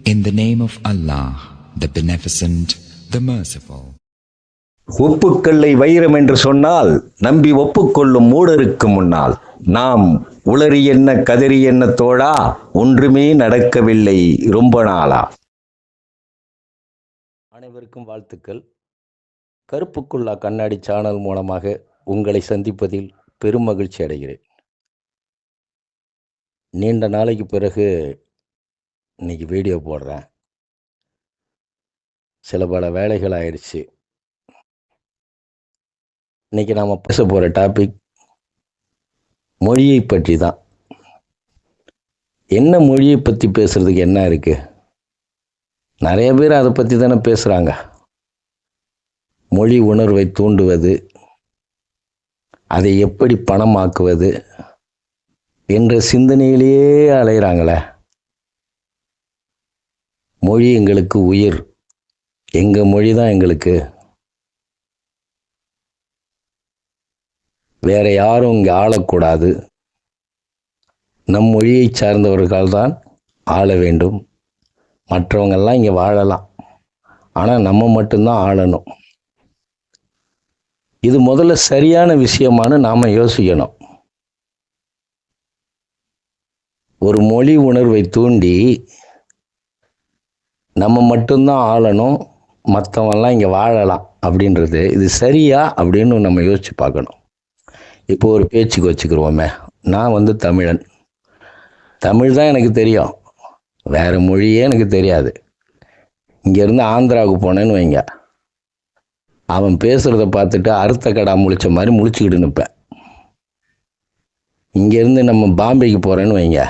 In the name of Allah, the Beneficent, the Merciful. உப்புக்கல்லை வைரம் என்று சொன்னால் நம்பி ஒப்புக்கொள்ளும் மூடருக்கு முன்னால் நாம் உளறி என்ன கதறி என்ன தோழா, ஒன்றுமே நடக்கவில்லை ரொம்ப நாளா. அனைவருக்கும் வாழ்த்துக்கள். கருப்புக்குள்ளா கண்ணாடி சேனல் மூலமாக உங்களை சந்திப்பதில் பெரும் மகிழ்ச்சி அடைகிறேன். நீண்ட நாளைக்கு பிறகு இன்னைக்கு வீடியோ போடுறேன். சில பல வேலைகள் ஆயிடுச்சு. இன்னைக்கு நாம் பேச போகிற டாபிக் மொழியை பற்றி தான். என்ன மொழியை பற்றி பேசுறதுக்கு என்ன இருக்கு? நிறைய பேர் அதை பற்றி தானே பேசுகிறாங்க. மொழி உணர்வை தூண்டுவது, அதை எப்படி பணமாக்குவது என்ற சிந்தனையிலேயே அலைகிறாங்களே. மொழி எங்களுக்கு உயிர், எங்கள் மொழி தான் எங்களுக்கு. வேற யாரும் இங்கே ஆளக்கூடாது. நம் மொழியை சார்ந்தவர்கள் தான் ஆள வேண்டும். மற்றவங்கெல்லாம் இங்கே வாழலாம், ஆனால் நம்ம மட்டும்தான் ஆளணும். இது முதல்ல சரியான விஷயமானு நாம் யோசிக்கணும். ஒரு மொழி உணர்வை தூண்டி நம்ம மட்டும்தான் ஆளணும், மற்றவங்கெல்லாம் இங்கே வாழலாம் அப்படின்றது இது சரியா அப்படின்னு நம்ம யோசித்து பார்க்கணும். இப்போ ஒரு பேச்சுக்கு வச்சுக்கிறோமே, நான் தமிழன், தமிழ் தான் எனக்கு தெரியும், வேறு மொழியே எனக்கு தெரியாது. இங்கேருந்து ஆந்திராவுக்கு போனேன்னு வைங்க, அவன் பேசுகிறத பார்த்துட்டு அறுத்த கடா முழிச்ச மாதிரி முழிச்சுக்கிட்டு நிற்பேன். இங்கேருந்து நம்ம பாம்பேக்கு போகிறேன்னு வைங்க,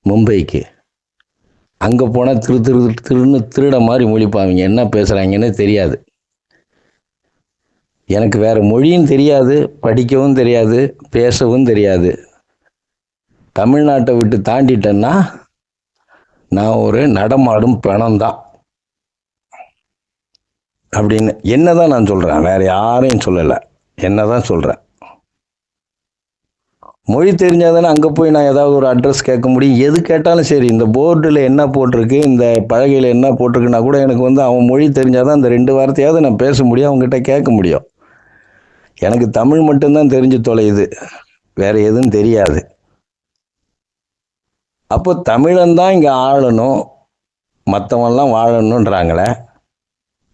மும்பைக்கு, அங்கே போனால் திருன்னு திருட மாதிரி முழிப்பாங்க, என்ன பேசுகிறாங்கன்னு தெரியாது. எனக்கு வேறு மொழியும் தெரியாது, படிக்கவும் தெரியாது, பேசவும் தெரியாது. தமிழ்நாட்டை விட்டு தாண்டிட்டேன்னா நான் ஒரு நடமாடும் பிணம்தான் அப்படின்னு என்னதான் நான் சொல்கிறேன், வேறு யாரையும் சொல்லலை, என்னதான் சொல்கிறேன். மொழி தெரிஞ்சாதானே அங்கே போய் நான் ஏதாவது ஒரு அட்ரஸ் கேட்க முடியும். எது கேட்டாலும் சரி, இந்த போர்டில் என்ன போட்டிருக்கு, இந்த பலகையில் என்ன போட்டிருக்குன்னா கூட எனக்கு அவன் மொழி தெரிஞ்சாதான் அந்த 2 வார்த்தையாவது நான் பேச முடியும், அவங்ககிட்ட கேட்க முடியும். எனக்கு தமிழ் மட்டும்தான் தெரிஞ்சு தொலையுது, வேற எதுவும் தெரியாது. அப்போ தமிழன் தான் இங்கே ஆளணும், மற்றவன்லாம் வாழணுன்றாங்களே.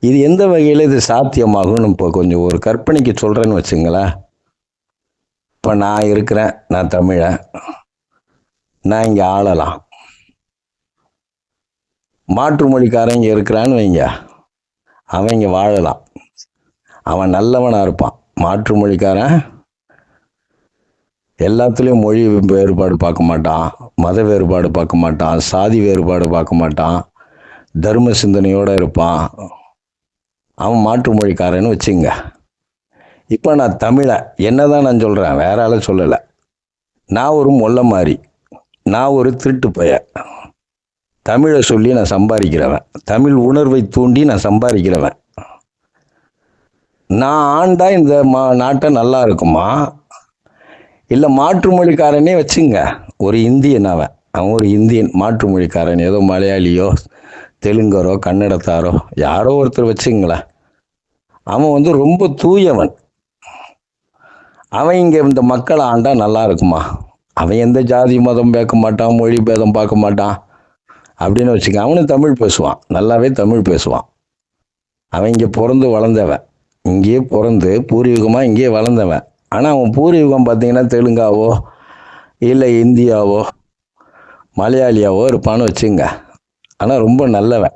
இது எந்த வகையில் இது சாத்தியமாகும்னு இப்போ கொஞ்சம் ஒரு கற்பனைக்கு சொல்கிறேன்னு வச்சுங்களேன். இப்போ நான் இருக்கிறேன், நான் தமிழன், நான் இங்கே ஆளலாம். மாற்று மொழிக்காரன் இங்கே இருக்கிறான்னு வைங்க, அவன் இங்கே வாழலாம், அவன் நல்லவனாக இருப்பான். மாற்று மொழிக்காரன் எல்லாத்துலேயும் மொழி வேறுபாடு பார்க்க மாட்டான், மத வேறுபாடு பார்க்க மாட்டான், சாதி வேறுபாடு பார்க்க மாட்டான், தர்ம சிந்தனையோடு இருப்பான். அவன் மாற்று மொழிக்காரன்னு வச்சுங்க. இப்போ நான் தமிழன், என்னதான் நான் சொல்கிறேன், வேற ஆள சொல்லலை. நான் ஒரு மொல்லை மாதிரி, நான் ஒரு திருட்டு பையன். தமிழை சொல்லி நான் சம்பாதிக்கிறவன், தமிழ் உணர்வை தூண்டி நான் சம்பாதிக்கிறவன். நான் ஆண்டா இந்த நாட்டை நல்லா இருக்குமா, இல்லை மாற்று மொழிக்காரனே வச்சுங்க, ஒரு இந்தியன், அவன் ஒரு இந்தியன் மாற்று மொழிக்காரன், ஏதோ மலையாளியோ தெலுங்கரோ கன்னடத்தாரோ யாரோ ஒருத்தர் வச்சுங்களேன். அவன் ரொம்ப தூயவன். அவன் இங்கே இந்த மக்களை ஆண்டா நல்லா இருக்குமா, அவன் எந்த ஜாதி மதம் பார்க்க மாட்டான், மொழி பேதம் பார்க்க மாட்டான் அப்படின்னு வச்சுக்க. அவனும் தமிழ் பேசுவான், நல்லாவே தமிழ் பேசுவான். அவன் இங்கே பிறந்து வளர்ந்தவன், இங்கேயே பிறந்து பூர்வீகமாக இங்கேயே வளர்ந்தவன். ஆனால் அவன் பூர்வீகம் பார்த்தீங்கன்னா தெலுங்காவோ இல்லை இந்தியாவோ மலையாளியாவோ இருப்பான்னு வச்சுங்க. ஆனால் ரொம்ப நல்லவன்.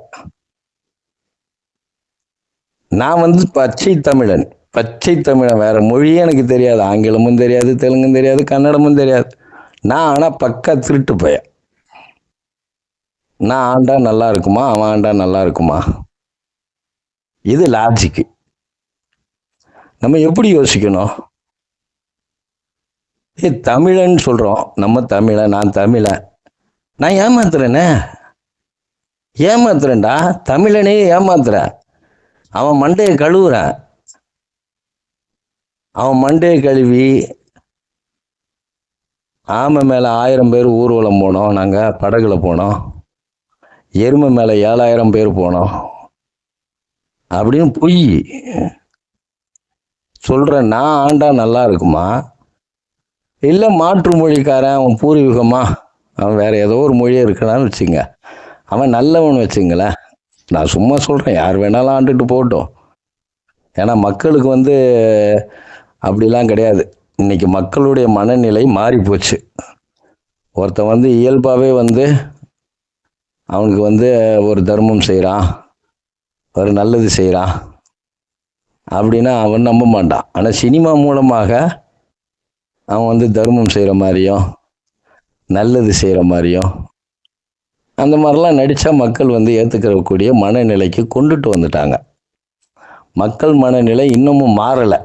நான் பச்சை தமிழன், பச்சை தமிழன், வேற மொழியே எனக்கு தெரியாது, ஆங்கிலமும் தெரியாது, தெலுங்கும் தெரியாது, கன்னடமும் தெரியாது. நான் ஆனால் பக்கா திருட்டு பையன். நான் ஆண்டா நல்லா இருக்குமா, அவன் ஆண்டா நல்லா இருக்குமா? இது லாஜிக்கு. நம்ம எப்படி யோசிக்கணும்? தமிழன்னு சொல்றோம், நம்ம தமிழன், நான் தமிழன், நான் ஏமாத்துறேன்டா, தமிழனே ஏமாத்துறேன். அவன் மண்டையை கழுவுறேன், அவன் மண்டையை கழுவி ஆமை மேலே 1000 பேர் ஊர்வலம் போனோம், நாங்கள் படகுல போனோம். எருமை மேலே 7000 பேர் போனோம் அப்படின்னு பொய் சொல்கிறேன். நான் ஆண்டா நல்லா இருக்குமா, இல்லை மாற்று மொழிக்காரன் அவன் பூர்வீகமா அவன் வேற ஏதோ ஒரு மொழியே இருக்கலான்னு வச்சுங்க, அவன் நல்லவன் வச்சுங்களேன். நான் சும்மா சொல்கிறேன், யார் வேணாலும் ஆண்டுட்டு போகட்டும். ஏன்னா மக்களுக்கு அப்படிலாம் கிடையாது. இன்னைக்கு மக்களுடைய மனநிலை மாறி போச்சு. ஒருத்தன் இயல்பாகவே அவனுக்கு ஒரு தர்மம் செய்கிறான், ஒரு நல்லது செய்கிறான் அப்படின்னா அவன் நம்ப மாட்டான். ஆனால் சினிமா மூலமாக அவன் தர்மம் செய்கிற மாதிரியும் நல்லது செய்கிற மாதிரியும் அந்த மாதிரிலாம் நடித்தா மக்கள் ஏற்றுக்கிறக்கூடிய மனநிலைக்கு கொண்டுட்டு வந்துட்டாங்க. மக்கள் மனநிலை இன்னமும் மாறலை.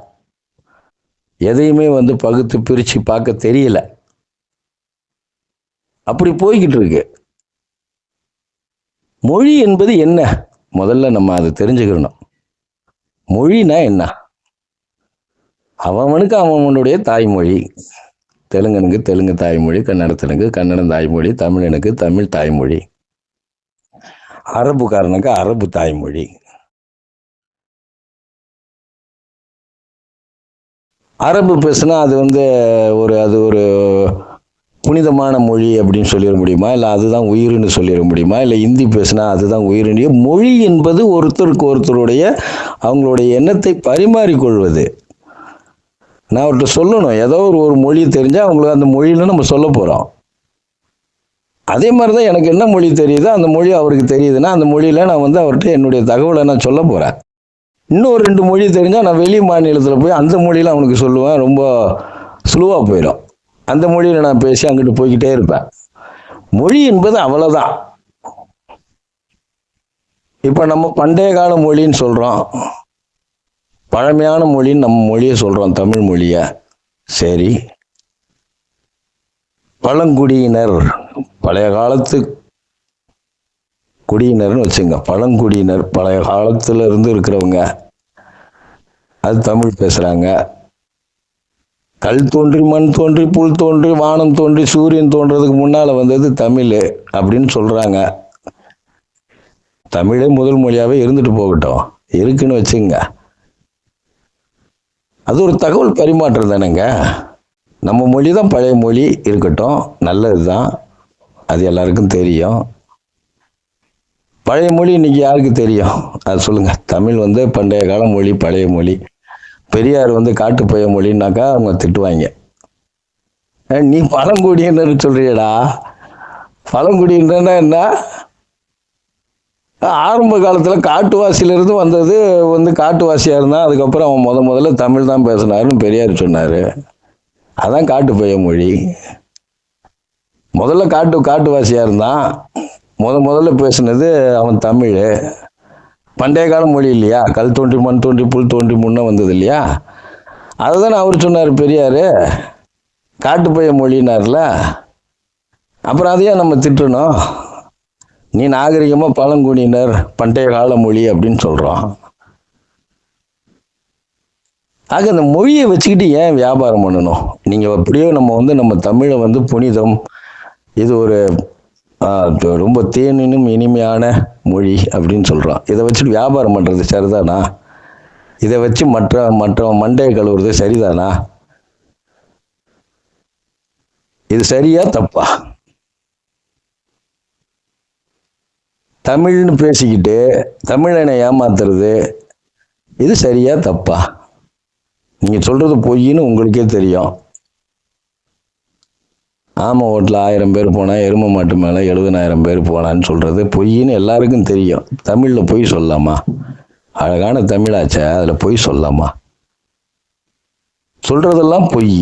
எதையுமே பகுத்து பிரித்து பார்க்க தெரியல. அப்படி போய்கிட்டு இருக்கு. மொழி என்பது என்ன, முதல்ல நம்ம அதை தெரிஞ்சுக்கணும். மொழினா என்ன? அவனுக்கு அவனுடைய தாய்மொழி. தெலுங்கனுக்கு தெலுங்கு தாய்மொழி, கன்னடத்தனுக்கு கன்னடம் தாய்மொழி, தமிழனுக்கு தமிழ் தாய்மொழி, அரபுக்காரனுக்கு அரபு தாய்மொழி. அரபு பேசுனா அது ஒரு புனிதமான மொழி அப்படின்னு சொல்லிட முடியுமா? இல்லை அதுதான் உயிர்னு சொல்லிட முடியுமா? இல்லை இந்தி பேசுனா அதுதான் உயிர்னு? மொழி என்பது ஒருத்தருக்கு ஒருத்தருடைய அவங்களுடைய எண்ணத்தை பரிமாறிக்கொள்வது. நான் அவர்கிட்ட சொல்லணும், ஏதோ ஒரு மொழி தெரிஞ்சால் அவங்களுக்கு அந்த மொழியில நம்ம சொல்ல போகிறோம். அதே மாதிரி தான் எனக்கு என்ன மொழி தெரியுதோ அந்த மொழி அவருக்கு தெரியுதுன்னா அந்த மொழியில் நான் அவர்கிட்ட என்னுடைய தகவலை நான் சொல்ல போகிறேன். இன்னும் 2 மொழி தெரிஞ்சால் நான் வெளி மாநிலத்தில் போய் அந்த மொழியில் அவனுக்கு சொல்லுவேன். ரொம்ப சுலுவாக போயிடும். அந்த மொழியில் நான் பேசி அங்கிட்டு போய்கிட்டே இருப்பேன். மொழி என்பது அவ்வளோதான். இப்போ நம்ம பண்டைய கால மொழின்னு சொல்கிறோம், பழமையான மொழின்னு நம்ம மொழியை சொல்கிறோம், தமிழ் மொழியை. சரி, பழங்குடியினர், பழைய காலத்து குடியினர்னு வச்சுங்க, பழங்குடியினர் பழைய காலத்துல இருந்து இருக்கிறவங்க அது தமிழ் பேசுகிறாங்க. கல் தோன்றி மண் தோன்றி புல் தோன்றி வானம் தோன்றி சூரியன் தோன்றதுக்கு முன்னால் வந்தது தமிழ் அப்படின்னு சொல்கிறாங்க. தமிழே முதல் மொழியாகவே இருந்துட்டு போகட்டும், இருக்குன்னு வச்சுங்க. அது ஒரு தகவல் பரிமாற்றம் தானேங்க. நம்ம மொழி தான் பழைய மொழி, இருக்கட்டும், நல்லது தான், அது எல்லாருக்கும் தெரியும். பழைய மொழி இன்னைக்கு யாருக்கு தெரியும்? அது சொல்லுங்க. தமிழ் பண்டைய கால மொழி, பழைய மொழி. பெரியார் காட்டு பழைய மொழின்னாக்கா அவங்க திட்டுவாங்க. நீ பழங்குடியினர் சொல்றியடா. பழங்குடியினர்னா என்ன? ஆரம்ப காலத்தில் காட்டுவாசியிலிருந்து வந்தது காட்டுவாசியாக இருந்தான். அதுக்கப்புறம் அவன் முதல்ல தமிழ் தான் பேசினாருன்னு பெரியார் சொன்னார். அதான் காட்டு பழைய மொழி. முதல்ல காட்டுவாசியாக இருந்தான். முதல்ல பேசுனது அவன் தமிழ். பண்டைய கால மொழி இல்லையா? கல் தோன்றி மண் தோன்றி புல் தோன்றி முன்ன வந்தது இல்லையா? அதுதானே அவர் சொன்னார் பெரியார். காட்டுப்பழைய மொழினார்ல. அப்புறம் அதையே நம்ம திட்டணும். நீ நாகரிகமாக பழங்குடியினர் பண்டைய கால மொழி அப்படின்னு சொல்கிறோம். ஆக அந்த மொழியை வச்சுக்கிட்டு ஏன் வியாபாரம் பண்ணணும்? நீங்கள் எப்படியோ நம்ம தமிழை புனிதம், இது ஒரு ரொம்ப தேனினும் இனிமையான மொழி அப்படின்னு சொல்கிறோம். இதை வச்சுட்டு வியாபாரம் பண்ணுறது சரிதானா? இதை வச்சு மற்ற மண்டையை கழுவுறது சரிதானா? இது சரியா தப்பா? தமிழ்னு பேசிக்கிட்டு தமிழனை ஏமாத்துறது இது சரியா தப்பா? நீங்கள் சொல்கிறது பொய்ன்னு உங்களுக்கே தெரியும். ஆமை ஓட்டில் 1000 பேர் போனால் எருமை மாட்டு மேலே 70,000 பேர் போனான்னு சொல்கிறது பொய்ன்னு எல்லாருக்கும் தெரியும். தமிழில் பொய் சொல்லலாமா? அழகான தமிழாச்சே, அதில் பொய் சொல்லலாமா? சொல்கிறதெல்லாம் பொய்.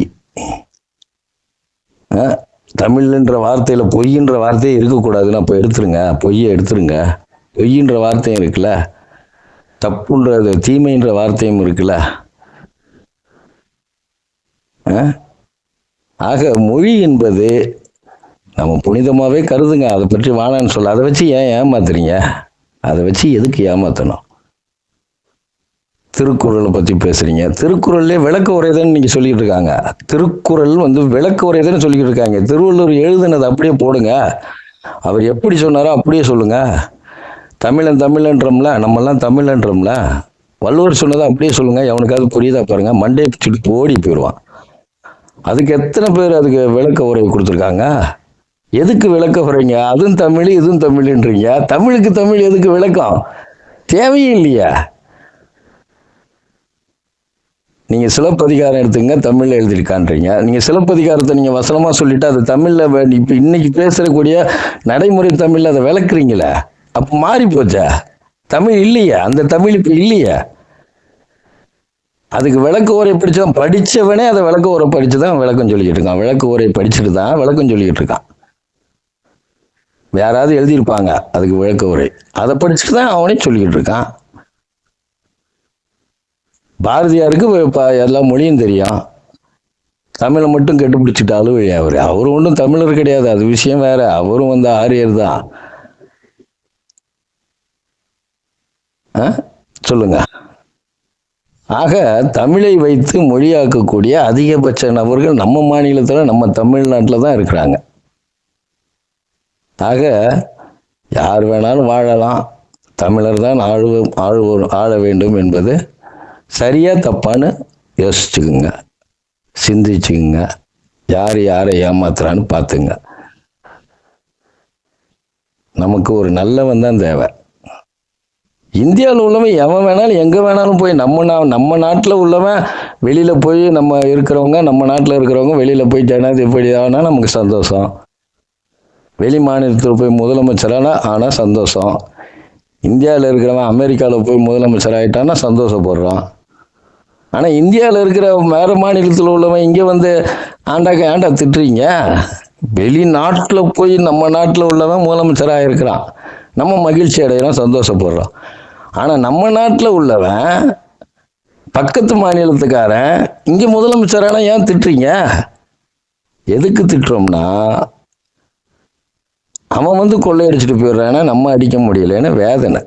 தமிழ்ன்ற வார்த்தையில் பொய்ன்ற வார்த்தையே இருக்கக்கூடாதுன்னு அப்போ எடுத்துருங்க, பொய்யை எடுத்துருங்க. பொய்ன்ற வார்த்தையும் இருக்குல்ல, தப்புன்றது தீமைன்ற வார்த்தையும் இருக்குல்ல. ஆக மொழி என்பது நம்ம புனிதமாகவே கருதுங்க. அதை பற்றி வானான்னு சொல்ல. அதை வச்சு ஏன் ஏமாத்துறீங்க? அதை வச்சு எதுக்கு ஏமாற்றணும்? திருக்குறளை பற்றி பேசுகிறீங்க. திருக்குறள்லே விளக்க உரைதான் நீங்கள் சொல்லிட்டு இருக்காங்க. திருக்குறள் விளக்க உரைதான் சொல்லிக்கிட்டு இருக்காங்க. திருவள்ளுவர் எழுதுனது அப்படியே போடுங்க. அவர் எப்படி சொன்னாரோ அப்படியே சொல்லுங்க. தமிழன் தமிழன்றோம்ல, நம்மெல்லாம் தமிழன்றோம்ல. வள்ளுவர் சொன்னதை அப்படியே சொல்லுங்க. எவனுக்காவது புரியுதா பாருங்க, மண்டையை பிடிச்சிட்டு ஓடி போயிடுவான். அதுக்கு எத்தனை பேர் அதுக்கு விளக்க உரை கொடுத்துருக்காங்க? எதுக்கு விளக்க உரைங்க? அதுவும் தமிழ் இதுவும் தமிழ்ன்றீங்க. தமிழுக்கு தமிழ் எதுக்கு விளக்கம்? தேவையே இல்லையா? நீங்க சிலப்பதிகாரம் எடுத்துங்க, தமிழ்ல எழுதியிருக்கான்றீங்க. நீங்க சிலப்பதிகாரத்தை நீங்க வசனமா சொல்லிட்டு அது தமிழ்ல இப்ப இன்னைக்கு பேசக்கூடிய நடைமுறை தமிழ்ல அதை விளக்குறீங்களே, அப்ப மாறி போச்சா? தமிழ் இல்லையா? அந்த தமிழ் இப்ப இல்லையா? அதுக்கு விளக்கு உரை படிச்சுதான் படிச்சவனே அதை விளக்கு உரை படிச்சுதான் விளக்கம் சொல்லிக்கிட்டு இருக்கான். விளக்கு உரை படிச்சுட்டு தான் விளக்கம் சொல்லிக்கிட்டு இருக்கான். யாராவது எழுதியிருப்பாங்க அதுக்கு விளக்க உரை, அதை படிச்சுட்டு தான் அவனே சொல்லிக்கிட்டு இருக்கான். பாரதியாருக்கு எல்லா மொழியும் தெரியும், தமிழை மட்டும் கண்டுபிடிச்சிட்டு அழுவையா அவரு ஒன்றும் தமிழர் கிடையாது, அது விஷயம் வேற. அவரும் வந்து ஆரியர் தான். சொல்லுங்க. ஆக தமிழை வைத்து மொழியாக்கக்கூடிய அதிகபட்ச நபர்கள் நம்ம மாநிலத்துல நம்ம தமிழ்நாட்டில் தான் இருக்கிறாங்க. ஆக யார் வேணாலும் வாழலாம், தமிழர் தான் ஆள வேண்டும் என்பது சரியா தப்பான்னு யோசிச்சுக்குங்க, சிந்திச்சுக்குங்க. யார் யாரை ஏமாத்துறான்னு பார்த்துங்க. நமக்கு ஒரு நல்லவன் தான் தேவை. இந்தியாவில் உள்ளவன் எவன் வேணாலும் எங்கே வேணாலும் போய் நம்ம நாட்டில் உள்ளவன் வெளியில் போய் நம்ம இருக்கிறவங்க, நம்ம நாட்டில் இருக்கிறவங்க வெளியில் போய் ஜனாதிபதி ஆனால் நமக்கு சந்தோஷம். வெளி மாநிலத்தில் போய் முதலமைச்சரானா ஆனால் சந்தோஷம். இந்தியாவில் இருக்கிறவன் அமெரிக்காவில் போய் முதலமைச்சர் ஆகிட்டான்னா சந்தோஷப்படுறான். ஆனால் இந்தியாவில் இருக்கிற வேறு மாநிலத்தில் உள்ளவன் இங்கே வந்து ஏண்டா திட்டுறீங்க? வெளிநாட்டில் போய் நம்ம நாட்டில் உள்ளவன் முதலமைச்சராக இருக்கிறான், நம்ம மகிழ்ச்சி அடைகிறோம், சந்தோஷப்படுறோம். ஆனால் நம்ம நாட்டில் உள்ளவன் பக்கத்து மாநிலத்துக்காரன் இங்கே முதலமைச்சரான ஏன் திட்டுறீங்க? எதுக்கு திட்டுறோம்னா, அவன் வந்து கொள்ளையடிச்சிட்டு போயிடுறான்னா நம்ம அடிக்க முடியலன்னு வேதனை.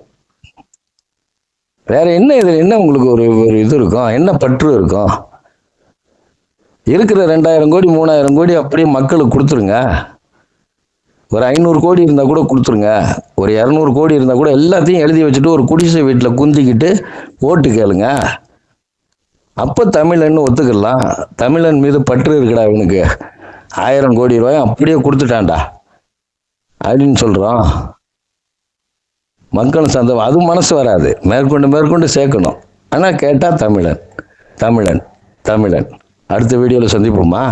வேற என்ன? இதில் என்ன உங்களுக்கு ஒரு இது இருக்கும்? என்ன பற்று இருக்கும்? இருக்கிற 2000 கோடி 3000 கோடி அப்படியே மக்களுக்கு கொடுத்துருங்க. ஒரு 500 கோடி இருந்தால் கூட கொடுத்துருங்க. ஒரு 200 கோடி இருந்தால் கூட எல்லாத்தையும் எழுதி வச்சுட்டு ஒரு குடிசை வீட்டில் குந்திக்கிட்டு ஓட்டு கேளுங்க. அப்போ தமிழன்னு ஒத்துக்கலாம். தமிழன் மீது பற்று இருக்குடா இவனுக்கு, 1000 கோடி ரூபாய் அப்படியே கொடுத்துட்டான்டா அப்படின்னு சொல்கிறோம். மக்கள் சந்தோஷம், அது மனசு வராது. மேற்கொண்டு சேர்க்கணும். ஆனால் கேட்டால் தமிழன் தமிழன் தமிழன். அடுத்த வீடியோவில் சந்திப்போமா?